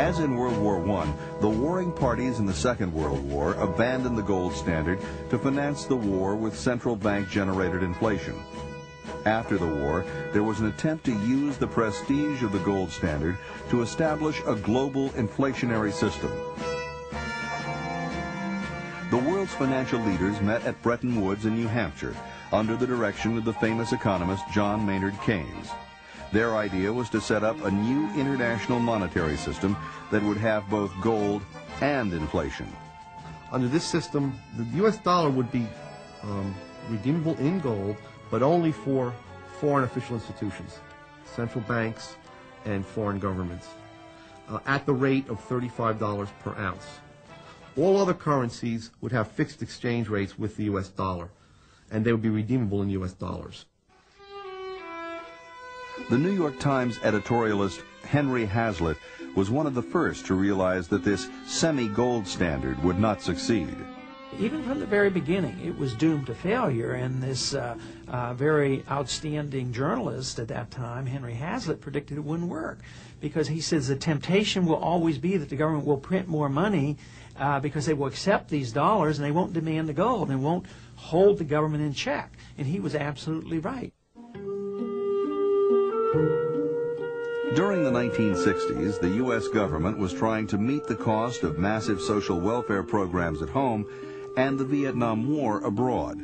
As in World War I, the warring parties in the Second World War abandoned the gold standard to finance the war with central bank-generated inflation. After the war, there was an attempt to use the prestige of the gold standard to establish a global inflationary system. The world's financial leaders met at Bretton Woods in New Hampshire under the direction of the famous economist John Maynard Keynes. Their idea was to set up a new international monetary system that would have both gold and inflation. Under this system, the U.S. dollar would be redeemable in gold, but only for foreign official institutions, central banks and foreign governments, at the rate of $35 per ounce. All other currencies would have fixed exchange rates with the U.S. dollar, and they would be redeemable in U.S. dollars. The New York Times editorialist Henry Hazlitt was one of the first to realize that this semi-gold standard would not succeed. Even from the very beginning, it was doomed to failure, and this very outstanding journalist at that time, Henry Hazlitt, predicted it wouldn't work, because he says the temptation will always be that the government will print more money because they will accept these dollars and they won't demand the gold and won't hold the government in check. And he was absolutely right. During the 1960s, the U.S. government was trying to meet the cost of massive social welfare programs at home and the Vietnam War abroad.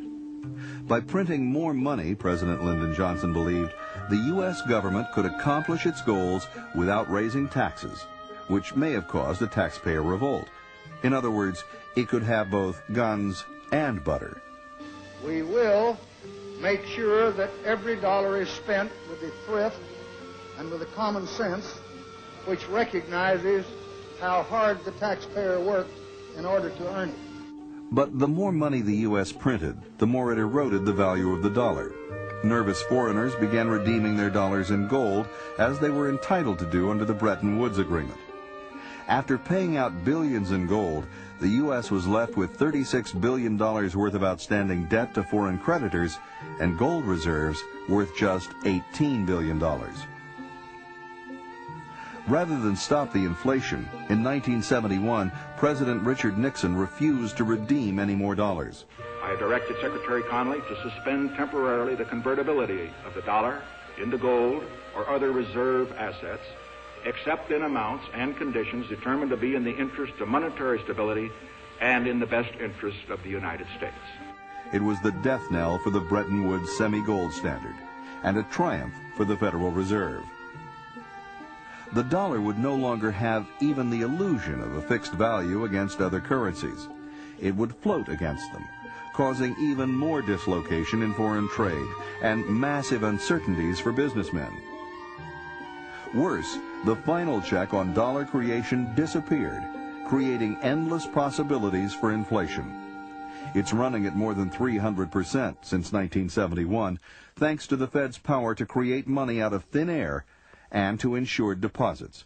By printing more money, President Lyndon Johnson believed, the U.S. government could accomplish its goals without raising taxes, which may have caused a taxpayer revolt. In other words, it could have both guns and butter. We will make sure that every dollar is spent with a thrift and with a common sense which recognizes how hard the taxpayer worked in order to earn it. But the more money the U.S. printed, the more it eroded the value of the dollar. Nervous foreigners began redeeming their dollars in gold, as they were entitled to do under the Bretton Woods Agreement. After paying out billions in gold, the U.S. was left with $36 billion worth of outstanding debt to foreign creditors and gold reserves worth just $18 billion. Rather than stop the inflation, in 1971, President Richard Nixon refused to redeem any more dollars. I directed Secretary Connally to suspend temporarily the convertibility of the dollar into gold or other reserve assets, except in amounts and conditions determined to be in the interest of monetary stability and in the best interest of the United States. It was the death knell for the Bretton Woods semi-gold standard, and a triumph for the Federal Reserve. The dollar would no longer have even the illusion of a fixed value against other currencies. It would float against them, causing even more dislocation in foreign trade and massive uncertainties for businessmen. Worse, the final check on dollar creation disappeared, creating endless possibilities for inflation. It's running at more than 300% since 1971, thanks to the Fed's power to create money out of thin air and to insured deposits.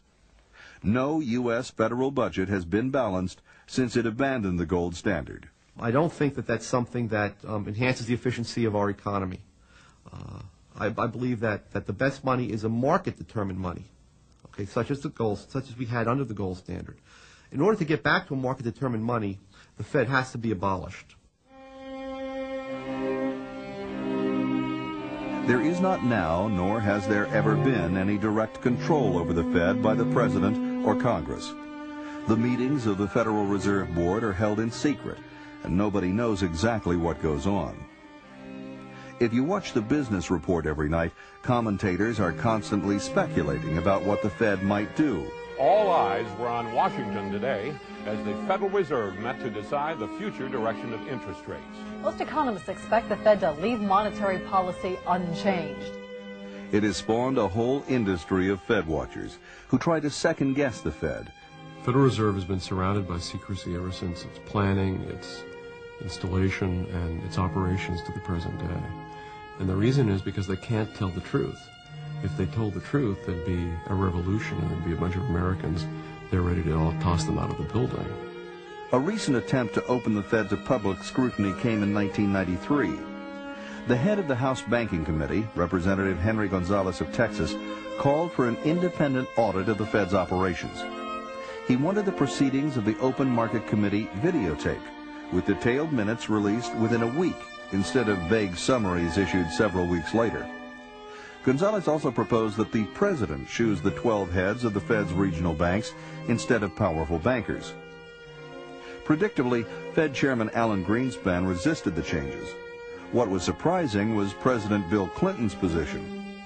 No U.S. federal budget has been balanced since it abandoned the gold standard. I don't think that that's something that enhances the efficiency of our economy. I believe that the best money is a market-determined money, okay, such as we had under the gold standard. In order to get back to a market-determined money, the Fed has to be abolished. There is not now, nor has there ever been, any direct control over the Fed by the President or Congress. The meetings of the Federal Reserve Board are held in secret, and nobody knows exactly what goes on. If you watch the business report every night, commentators are constantly speculating about what the Fed might do. All eyes were on Washington today as the Federal Reserve met to decide the future direction of interest rates. Most economists expect the Fed to leave monetary policy unchanged. It has spawned a whole industry of Fed watchers who try to second-guess the Fed. The Federal Reserve has been surrounded by secrecy ever since its planning, its installation, and its operations to the present day. And the reason is because they can't tell the truth. If they told the truth, there'd be a revolution and there'd be a bunch of Americans, they're ready to toss them out of the building. A recent attempt to open the Fed to public scrutiny came in 1993. The head of the House Banking Committee, Representative Henry Gonzalez of Texas, called for an independent audit of the Fed's operations. He wanted the proceedings of the Open Market Committee videotaped, with detailed minutes released within a week instead of vague summaries issued several weeks later. Gonzalez also proposed that the president choose the 12 heads of the Fed's regional banks instead of powerful bankers. Predictably, Fed Chairman Alan Greenspan resisted the changes. What was surprising was President Bill Clinton's position.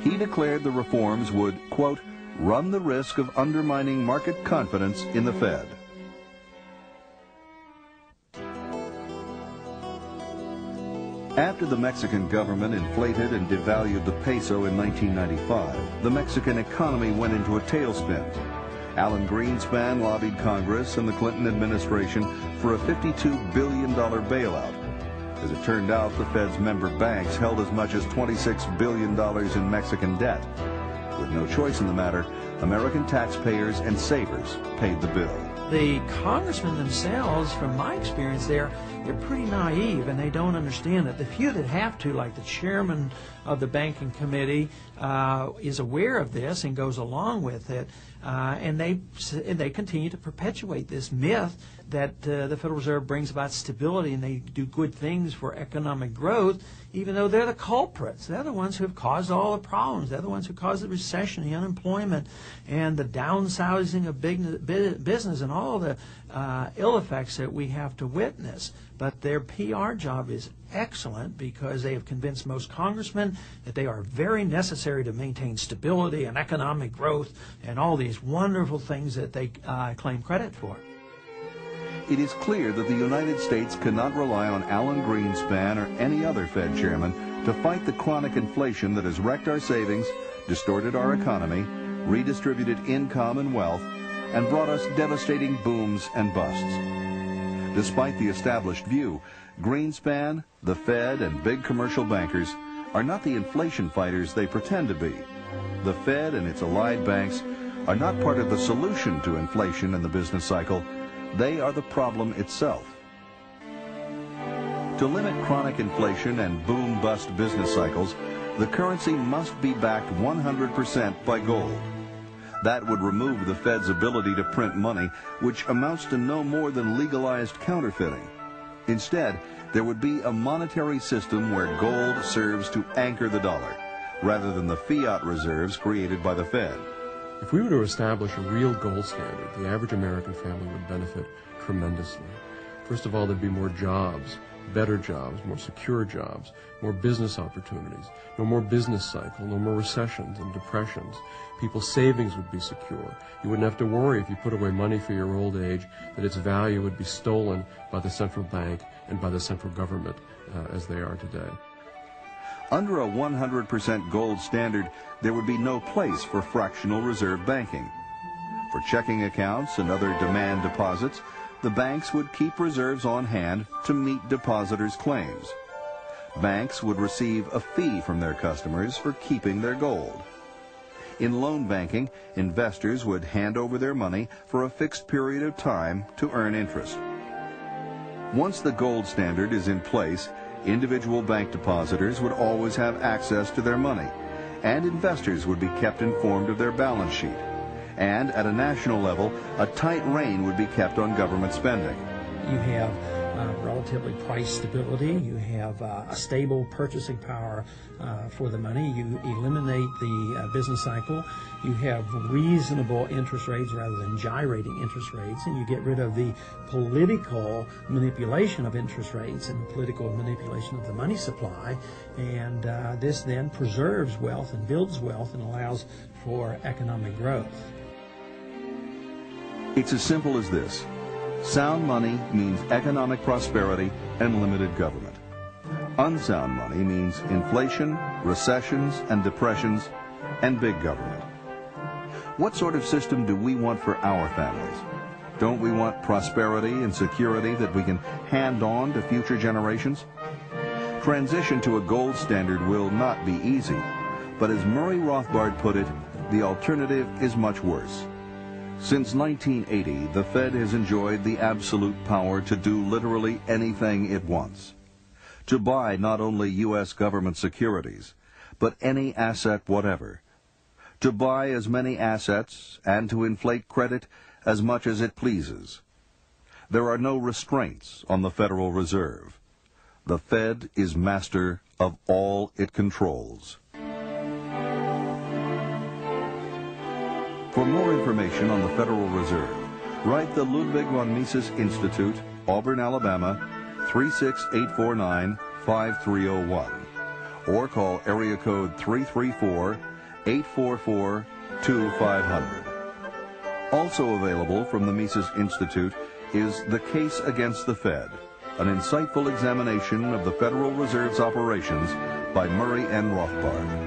He declared the reforms would, quote, run the risk of undermining market confidence in the Fed. After the Mexican government inflated and devalued the peso in 1995, the Mexican economy went into a tailspin. Alan Greenspan lobbied Congress and the Clinton administration for a $52 billion bailout. As it turned out, the Fed's member banks held as much as $26 billion in Mexican debt. With no choice in the matter, American taxpayers and savers paid the bill. The congressmen themselves, from my experience they're pretty naive and they don't understand it. The few that have to, like the chairman of the banking committee, is aware of this and goes along with it, and they continue to perpetuate this myth that the Federal Reserve brings about stability and they do good things for economic growth, even though they're the culprits. They're the ones who have caused all the problems. They're the ones who caused the recession, the unemployment, and the downsizing of business and all the ill effects that we have to witness. But their PR job is excellent because they have convinced most congressmen that they are very necessary to maintain stability and economic growth and all these wonderful things that they claim credit for. It is clear that the United States cannot rely on Alan Greenspan or any other Fed chairman to fight the chronic inflation that has wrecked our savings, distorted our economy, redistributed income and wealth, and brought us devastating booms and busts. Despite the established view, Greenspan, the Fed, and big commercial bankers are not the inflation fighters they pretend to be. The Fed and its allied banks are not part of the solution to inflation in the business cycle. They are the problem itself. To limit chronic inflation and boom-bust business cycles, the currency must be backed 100% by gold. That would remove the Fed's ability to print money, which amounts to no more than legalized counterfeiting. Instead, there would be a monetary system where gold serves to anchor the dollar, rather than the fiat reserves created by the Fed. If we were to establish a real gold standard, the average American family would benefit tremendously. First of all, there'd be more jobs, better jobs, more secure jobs, more business opportunities, no more business cycle, no more recessions and depressions. People's savings would be secure. You wouldn't have to worry if you put away money for your old age that its value would be stolen by the central bank and by the central government as they are today. Under a 100% gold standard, there would be no place for fractional reserve banking. For checking accounts and other demand deposits, the banks would keep reserves on hand to meet depositors' claims. Banks would receive a fee from their customers for keeping their gold. In loan banking, investors would hand over their money for a fixed period of time to earn interest. Once the gold standard is in place, individual bank depositors would always have access to their money, and investors would be kept informed of their balance sheet. And at a national level, a tight rein would be kept on government spending. You have relatively price stability. You have a stable purchasing power for the money. You eliminate the business cycle. You have reasonable interest rates rather than gyrating interest rates, and you get rid of the political manipulation of interest rates and the political manipulation of the money supply. And this then preserves wealth and builds wealth and allows for economic growth. It's as simple as this. Sound money means economic prosperity and limited government. Unsound money means inflation, recessions, and depressions, and big government. What sort of system do we want for our families? Don't we want prosperity and security that we can hand on to future generations? Transition to a gold standard will not be easy, but as Murray Rothbard put it, the alternative is much worse. Since 1980, the Fed has enjoyed the absolute power to do literally anything it wants. To buy not only U.S. government securities, but any asset whatever. To buy as many assets and to inflate credit as much as it pleases. There are no restraints on the Federal Reserve. The Fed is master of all it controls. For more information on the Federal Reserve, write the Ludwig von Mises Institute, Auburn, Alabama, 36849-5301, or call area code 334-844-2500. Also available from the Mises Institute is The Case Against the Fed, an insightful examination of the Federal Reserve's operations by Murray N. Rothbard.